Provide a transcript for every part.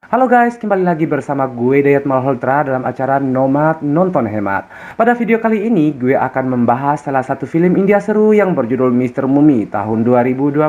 Halo guys, kembali lagi bersama gue Dayat Malhotra dalam acara Nomad Nonton Hemat. Pada video kali ini, gue akan membahas salah satu film India seru yang berjudul Mr. Mummy tahun 2022.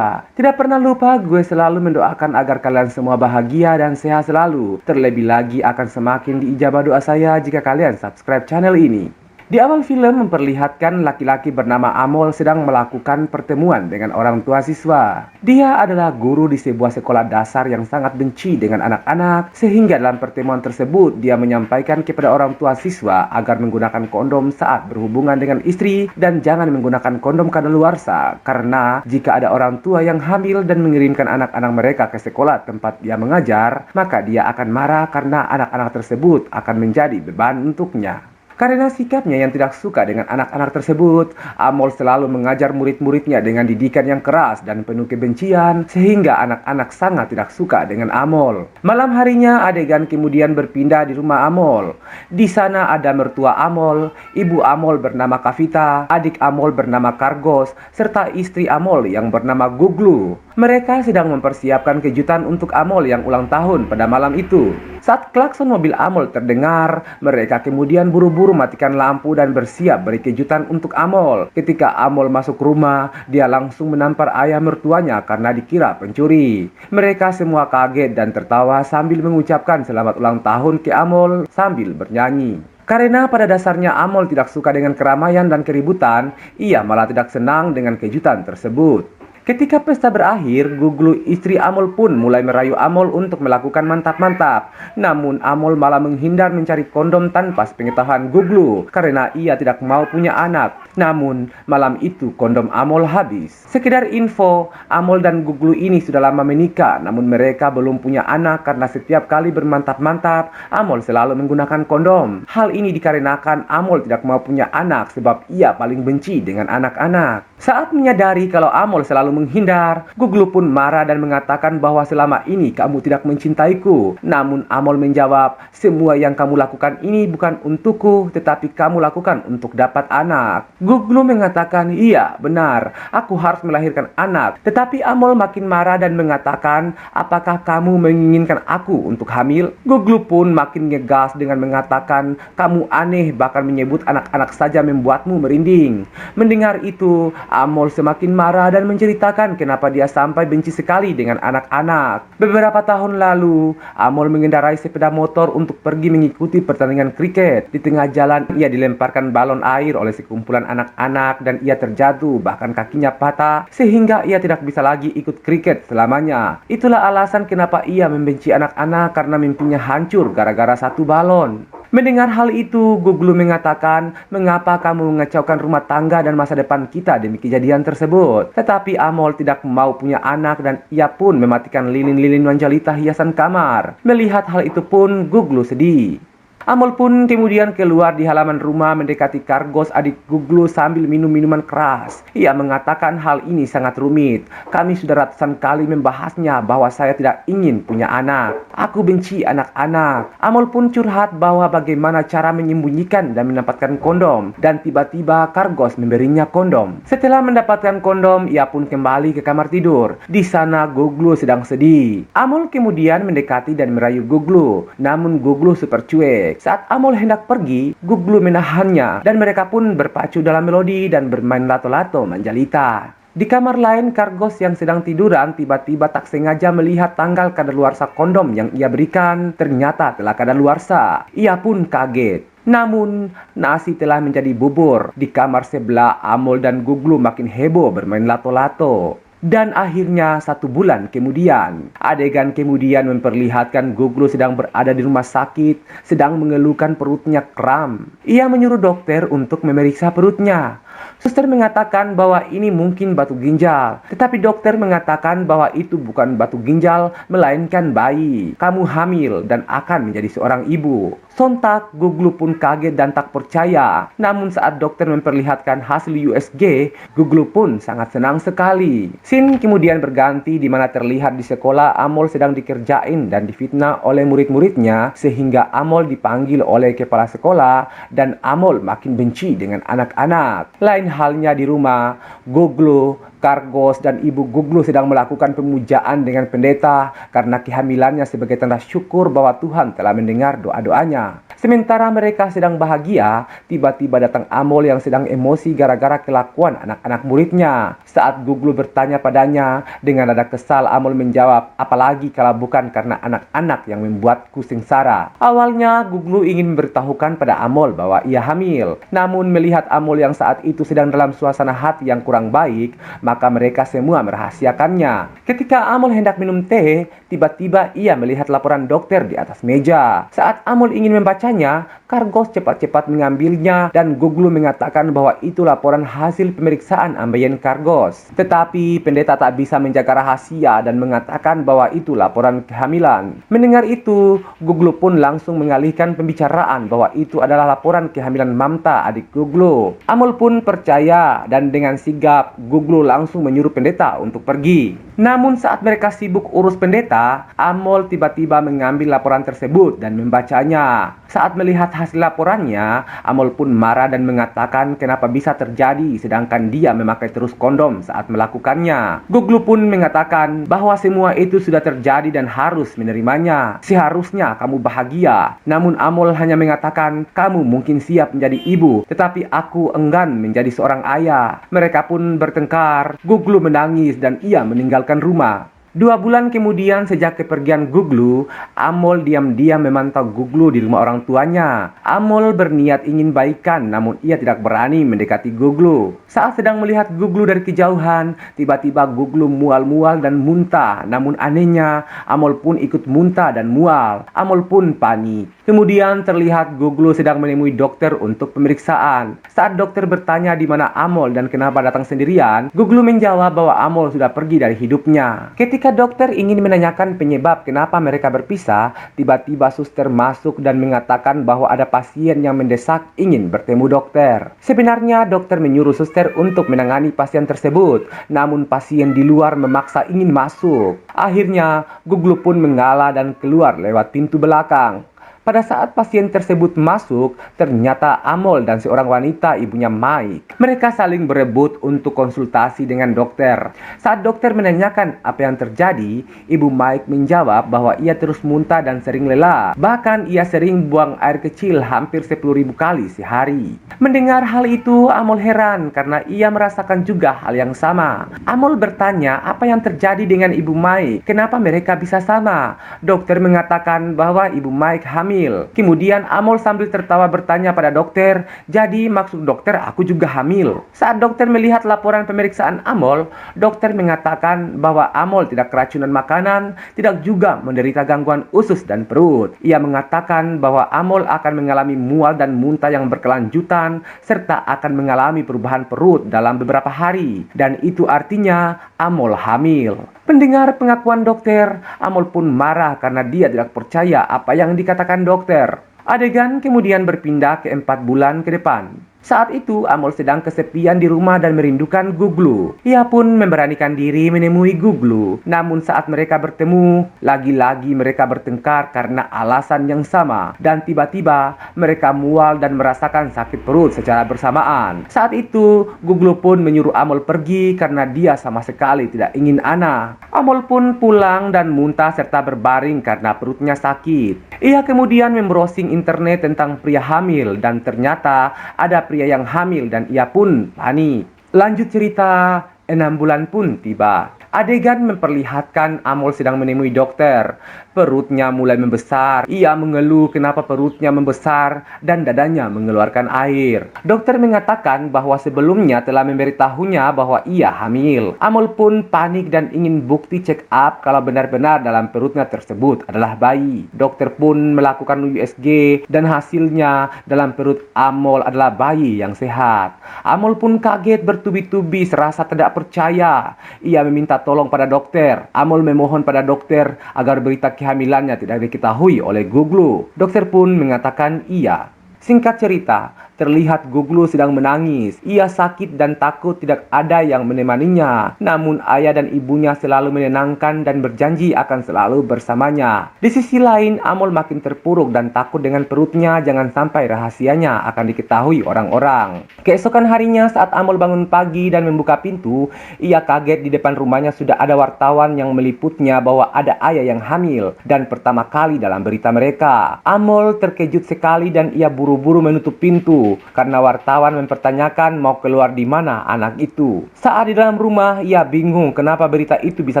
Tidak pernah lupa, gue selalu mendoakan agar kalian semua bahagia dan sehat selalu. Terlebih lagi akan semakin diijabah doa saya jika kalian subscribe channel ini. Di awal film memperlihatkan laki-laki bernama Amol sedang melakukan pertemuan dengan orang tua siswa. Dia adalah guru di sebuah sekolah dasar yang sangat benci dengan anak-anak, sehingga dalam pertemuan tersebut dia menyampaikan kepada orang tua siswa agar menggunakan kondom saat berhubungan dengan istri dan jangan menggunakan kondom kadaluarsa, karena jika ada orang tua yang hamil dan mengirimkan anak-anak mereka ke sekolah tempat dia mengajar, maka dia akan marah karena anak-anak tersebut akan menjadi beban untuknya. Karena sikapnya yang tidak suka dengan anak-anak tersebut, Amol selalu mengajar murid-muridnya dengan didikan yang keras dan penuh kebencian, sehingga anak-anak sangat tidak suka dengan Amol. Malam harinya, adegan kemudian berpindah di rumah Amol. Di sana ada mertua Amol, ibu Amol bernama Kavita, adik Amol bernama Kargos, serta istri Amol yang bernama Guglu. Mereka sedang mempersiapkan kejutan untuk Amol yang ulang tahun pada malam itu. Saat klakson mobil Amol terdengar, mereka kemudian buru-buru matikan lampu dan bersiap beri kejutan untuk Amol. Ketika Amol masuk rumah, dia langsung menampar ayah mertuanya karena dikira pencuri. Mereka semua kaget dan tertawa sambil mengucapkan selamat ulang tahun ke Amol sambil bernyanyi. Karena pada dasarnya Amol tidak suka dengan keramaian dan keributan, ia malah tidak senang dengan kejutan tersebut. Ketika pesta berakhir, Guglu istri Amol pun mulai merayu Amol untuk melakukan mantap-mantap. Namun Amol malah menghindar mencari kondom tanpa sepengetahuan Guglu karena ia tidak mau punya anak. Namun malam itu kondom Amol habis. Sekedar info, Amol dan Guglu ini sudah lama menikah, namun mereka belum punya anak karena setiap kali bermantap-mantap, Amol selalu menggunakan kondom. Hal ini dikarenakan Amol tidak mau punya anak sebab ia paling benci dengan anak-anak. Saat menyadari kalau Amol selalu menghindar, Guglu pun marah dan mengatakan bahwa selama ini kamu tidak mencintaiku. Namun Amol menjawab, semua yang kamu lakukan ini bukan untukku, tetapi kamu lakukan untuk dapat anak. Guglu mengatakan, iya benar, aku harus melahirkan anak. Tetapi Amol makin marah dan mengatakan, apakah kamu menginginkan aku untuk hamil? Guglu pun makin ngegas dengan mengatakan, kamu aneh, bahkan menyebut anak-anak saja membuatmu merinding. Mendengar itu, Amol semakin marah dan menceritakan kenapa dia sampai benci sekali dengan anak-anak. Beberapa tahun lalu, Amol mengendarai sepeda motor untuk pergi mengikuti pertandingan kriket. Di tengah jalan, ia dilemparkan balon air oleh sekumpulan anak-anak dan ia terjatuh, bahkan kakinya patah, sehingga ia tidak bisa lagi ikut kriket selamanya. Itulah alasan kenapa ia membenci anak-anak, karena mimpinya hancur gara-gara satu balon. Mendengar hal itu, Guglu mengatakan, mengapa kamu mengacaukan rumah tangga dan masa depan kita demi kejadian tersebut? Tetapi Amol tidak mau punya anak dan ia pun mematikan lilin-lilin wanjalita hiasan kamar. Melihat hal itu pun, Guglu sedih. Amol pun kemudian keluar di halaman rumah mendekati Kargos adik Guglu sambil minum minuman keras. Ia mengatakan hal ini sangat rumit. Kami sudah ratusan kali membahasnya bahwa saya tidak ingin punya anak. Aku benci anak-anak. Amol pun curhat bahwa bagaimana cara menyembunyikan dan mendapatkan kondom. Dan tiba-tiba Kargos memberinya kondom. Setelah mendapatkan kondom, ia pun kembali ke kamar tidur. Di sana Guglu sedang sedih. Amol kemudian mendekati dan merayu Guglu. Namun Guglu super cuek. Saat Amol hendak pergi, Guglu menahannya dan mereka pun berpacu dalam melodi dan bermain lato-lato manjalita. Di kamar lain, Kargos yang sedang tiduran tiba-tiba tak sengaja melihat tanggal kadaluarsa kondom yang ia berikan ternyata telah kadaluarsa. Ia pun kaget. Namun, nasi telah menjadi bubur. Di kamar sebelah, Amol dan Guglu makin heboh bermain lato-lato. Dan akhirnya 1 bulan kemudian, adegan kemudian memperlihatkan Guglu sedang berada di rumah sakit, sedang mengeluhkan perutnya kram. Ia menyuruh dokter untuk memeriksa perutnya. Suster mengatakan bahwa ini mungkin batu ginjal, tetapi dokter mengatakan bahwa itu bukan batu ginjal, melainkan bayi. Kamu hamil dan akan menjadi seorang ibu. Sontak, Guglu pun kaget dan tak percaya. Namun saat dokter memperlihatkan hasil USG, Guglu pun sangat senang sekali. Scene kemudian berganti di mana terlihat di sekolah Amol sedang dikerjain dan difitnah oleh murid-muridnya, sehingga Amol dipanggil oleh kepala sekolah dan Amol makin benci dengan anak-anak. Lain halnya di rumah, Goglo, Kargos, dan ibu Goglo sedang melakukan pemujaan dengan pendeta karena kehamilannya sebagai tanda syukur bahwa Tuhan telah mendengar doa-doanya. Sementara mereka sedang bahagia, tiba-tiba datang Amol yang sedang emosi gara-gara kelakuan anak-anak muridnya. Saat Goglo bertanya padanya, dengan nada kesal Amol menjawab, apalagi kalau bukan karena anak-anak yang membuatku sengsara. Awalnya Goglo ingin memberitahukan pada Amol bahwa ia hamil. Namun melihat Amol yang saat itu sedang dalam suasana hati yang kurang baik, maka mereka semua merahasiakannya. Ketika Amol hendak minum teh, tiba-tiba ia melihat laporan dokter di atas meja. Saat Amol ingin membacanya, Kargos cepat-cepat mengambilnya dan Goglo mengatakan bahwa itu laporan hasil pemeriksaan ambeien Kargos. Tetapi pendeta tak bisa menjaga rahasia dan mengatakan bahwa itu laporan kehamilan. Mendengar itu, Goglo pun langsung mengalihkan pembicaraan bahwa itu adalah laporan kehamilan Mamta, adik Goglo. Amol pun percaya dan dengan sigap Goglo langsung menyuruh pendeta untuk pergi. Namun saat mereka sibuk urus pendeta, Amol tiba-tiba mengambil laporan tersebut dan membacanya. Saat melihat hasil laporannya, Amol pun marah dan mengatakan kenapa bisa terjadi sedangkan dia memakai terus kondom saat melakukannya. Goglo pun mengatakan bahwa semua itu sudah terjadi dan harus menerimanya. Seharusnya kamu bahagia. Namun Amol hanya mengatakan, kamu mungkin siap menjadi ibu, tetapi aku enggan menjadi seorang ayah. Mereka pun bertengkar. Goglo menangis dan ia meninggalkan rumah. 2 bulan kemudian sejak kepergian Goglo, Amol diam-diam memantau Goglo di rumah orang tuanya. Amol berniat ingin baikan, namun ia tidak berani mendekati Goglo. Saat sedang melihat Goglo dari kejauhan, tiba-tiba Goglo mual-mual dan muntah. Namun anehnya, Amol pun ikut muntah dan mual. Amol pun panik. Kemudian terlihat Goglo sedang menemui dokter untuk pemeriksaan. Saat dokter bertanya di mana Amol dan kenapa datang sendirian, Goglo menjawab bahwa Amol sudah pergi dari hidupnya. Ketika dokter ingin menanyakan penyebab kenapa mereka berpisah, tiba-tiba suster masuk dan mengatakan bahwa ada pasien yang mendesak ingin bertemu dokter. Sebenarnya dokter menyuruh suster untuk menangani pasien tersebut, namun pasien di luar memaksa ingin masuk. Akhirnya, Goglo pun mengalah dan keluar lewat pintu belakang. Pada saat pasien tersebut masuk, ternyata Amol dan seorang wanita ibunya Mike. Mereka saling berebut untuk konsultasi dengan dokter. Saat dokter menanyakan apa yang terjadi, ibu Mike menjawab bahwa ia terus muntah dan sering lelah. Bahkan ia sering buang air kecil hampir 10.000 kali sehari. Mendengar hal itu, Amol heran karena ia merasakan juga hal yang sama. Amol bertanya apa yang terjadi dengan ibu Mike, kenapa mereka bisa sama. Dokter mengatakan bahwa ibu Mike hamil. Kemudian Amol sambil tertawa bertanya pada dokter, jadi maksud dokter aku juga hamil. Saat dokter melihat laporan pemeriksaan Amol, dokter mengatakan bahwa Amol tidak keracunan makanan, tidak juga menderita gangguan usus dan perut. Ia mengatakan bahwa Amol akan mengalami mual dan muntah yang berkelanjutan, serta akan mengalami perubahan perut dalam beberapa hari. Dan itu artinya Amol hamil. Mendengar pengakuan dokter, Amol pun marah karena dia tidak percaya apa yang dikatakan dokter. Adegan kemudian berpindah ke 4 bulan ke depan. Saat itu, Amol sedang kesepian di rumah dan merindukan Goglo. Ia pun memberanikan diri menemui Goglo. Namun saat mereka bertemu, lagi-lagi mereka bertengkar karena alasan yang sama. Dan tiba-tiba, mereka mual dan merasakan sakit perut secara bersamaan. Saat itu, Goglo pun menyuruh Amol pergi karena dia sama sekali tidak ingin anak. Amol pun pulang dan muntah serta berbaring karena perutnya sakit. Ia kemudian membrowsing internet tentang pria hamil dan ternyata ada pria yang hamil dan ia pun panik. Lanjut cerita, 6 bulan pun tiba. Adegan memperlihatkan Amol sedang menemui dokter. Perutnya mulai membesar. Ia mengeluh kenapa perutnya membesar dan dadanya mengeluarkan air. Dokter mengatakan bahwa sebelumnya telah memberitahunya bahwa ia hamil. Amol pun panik dan ingin bukti check up kalau benar-benar dalam perutnya tersebut adalah bayi. Dokter pun melakukan USG dan hasilnya dalam perut Amol adalah bayi yang sehat. Amol pun kaget bertubi-tubi serasa tidak percaya. Ia meminta tolong pada dokter. Amol memohon pada dokter agar berita kehamilannya tidak diketahui oleh Goglo. Dokter pun mengatakan iya. Singkat cerita, terlihat Guglu sedang menangis. Ia sakit dan takut tidak ada yang menemaninya. Namun ayah dan ibunya selalu menenangkan dan berjanji akan selalu bersamanya. Di sisi lain, Amol makin terpuruk dan takut dengan perutnya jangan sampai rahasianya akan diketahui orang-orang. Keesokan harinya saat Amol bangun pagi dan membuka pintu, ia kaget di depan rumahnya sudah ada wartawan yang meliputnya bahwa ada ayah yang hamil dan pertama kali dalam berita mereka. Amol terkejut sekali dan ia buru-buru menutup pintu karena wartawan mempertanyakan mau keluar di mana anak itu. Saat di dalam rumah, ia bingung kenapa berita itu bisa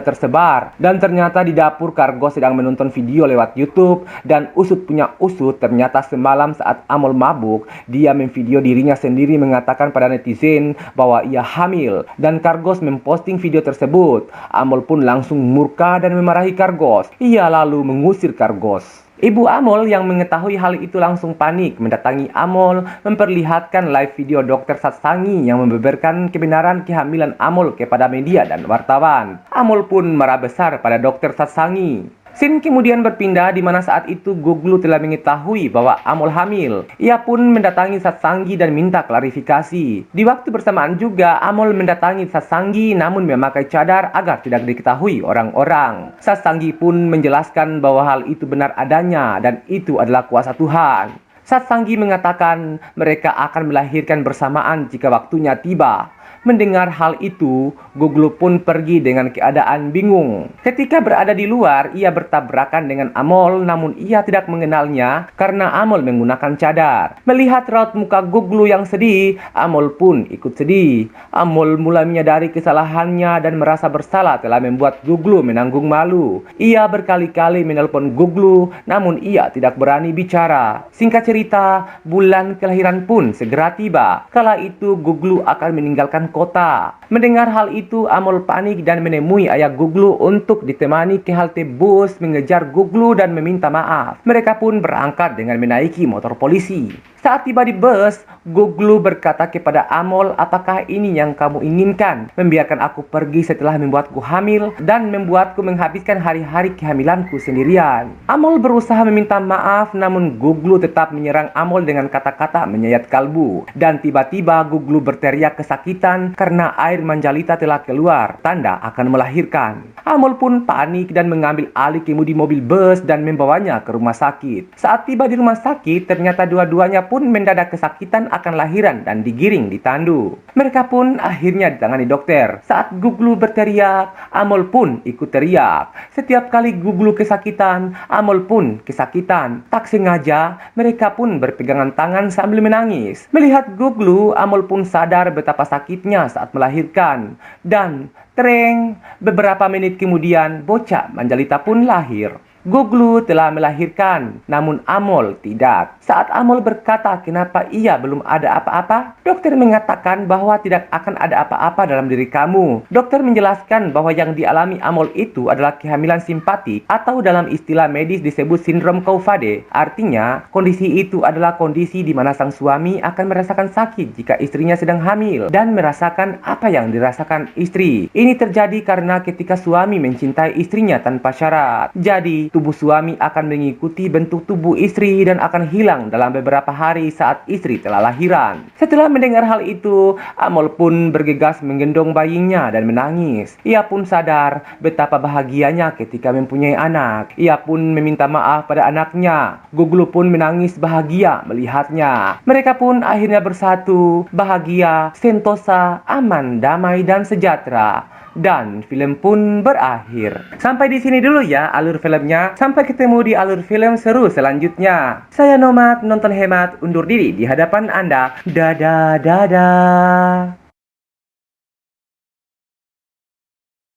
tersebar dan ternyata di dapur Kargo sedang menonton video lewat YouTube dan usut punya usut ternyata semalam saat Amol mabuk, dia memvideo dirinya sendiri mengatakan pada netizen bahwa ia hamil dan Kargos memposting video tersebut. Amol pun langsung murka dan memarahi Kargos. Ia lalu mengusir Kargos. Ibu Amol yang mengetahui hal itu langsung panik mendatangi Amol memperlihatkan live video dokter Satsangi yang membeberkan kebenaran kehamilan Amol kepada media dan wartawan. Amol pun marah besar pada dokter Satsangi. Scene kemudian berpindah di mana saat itu Guglu telah mengetahui bahwa Amol hamil. Ia pun mendatangi Satsangi dan minta klarifikasi. Di waktu bersamaan juga Amol mendatangi Satsangi namun memakai cadar agar tidak diketahui orang-orang. Satsangi pun menjelaskan bahwa hal itu benar adanya dan itu adalah kuasa Tuhan. Satsangi mengatakan mereka akan melahirkan bersamaan jika waktunya tiba. Mendengar hal itu, Guglu pun pergi dengan keadaan bingung. Ketika berada di luar, ia bertabrakan dengan Amol namun ia tidak mengenalnya karena Amol menggunakan cadar. Melihat raut muka Guglu yang sedih, Amol pun ikut sedih. Amol mulai menyadari kesalahannya dan merasa bersalah telah membuat Guglu menanggung malu. Ia berkali-kali menelpon Guglu namun ia tidak berani bicara. Singkat cerita, bulan kelahiran pun segera tiba. Kala itu Guglu akan meninggalkan kota. Mendengar hal itu, Amol panik dan menemui ayah Guglu untuk ditemani ke halte bus mengejar Guglu dan meminta maaf. Mereka pun berangkat dengan menaiki motor polisi. Saat tiba di bus, Guglu berkata kepada Amol, apakah ini yang kamu inginkan? Membiarkan aku pergi setelah membuatku hamil dan membuatku menghabiskan hari-hari kehamilanku sendirian. Amol berusaha meminta maaf namun Guglu tetap menyerang Amol dengan kata-kata menyayat kalbu. Dan tiba-tiba Guglu berteriak kesakitan karena air manjalita telah keluar, tanda akan melahirkan. Amol pun panik dan mengambil alih kemudi mobil bus dan membawanya ke rumah sakit. Saat tiba di rumah sakit, ternyata dua-duanya pun mendadak kesakitan akan lahiran dan digiring di tandu. Mereka pun akhirnya ditangani dokter. Saat Guglu berteriak, Amol pun ikut teriak. Setiap kali Guglu kesakitan, Amol pun kesakitan. Tak sengaja, mereka pun berpegangan tangan sambil menangis. Melihat Guglu, Amol pun sadar betapa sakitnya saat melahirkan. Dan tereng, beberapa menit kemudian bocah Manjalita pun lahir. Guglu telah melahirkan, namun Amol tidak. Saat Amol berkata kenapa ia belum ada apa-apa, dokter mengatakan bahwa tidak akan ada apa-apa dalam diri kamu. Dokter menjelaskan bahwa yang dialami Amol itu adalah kehamilan simpatik atau dalam istilah medis disebut sindrom Couvade. Artinya, kondisi itu adalah kondisi di mana sang suami akan merasakan sakit jika istrinya sedang hamil dan merasakan apa yang dirasakan istri. Ini terjadi karena ketika suami mencintai istrinya tanpa syarat. Jadi, tubuh suami akan mengikuti bentuk tubuh istri dan akan hilang dalam beberapa hari saat istri telah lahiran. Setelah mendengar hal itu, Amol pun bergegas menggendong bayinya dan menangis. Ia pun sadar betapa bahagianya ketika mempunyai anak. Ia pun meminta maaf pada anaknya. Guglu pun menangis bahagia melihatnya. Mereka pun akhirnya bersatu, bahagia, sentosa, aman, damai, dan sejahtera. Dan film pun berakhir. Sampai di sini dulu ya alur filmnya. Sampai ketemu di alur film seru selanjutnya. Saya Nomad nonton hemat undur diri di hadapan Anda. Dadah dadah.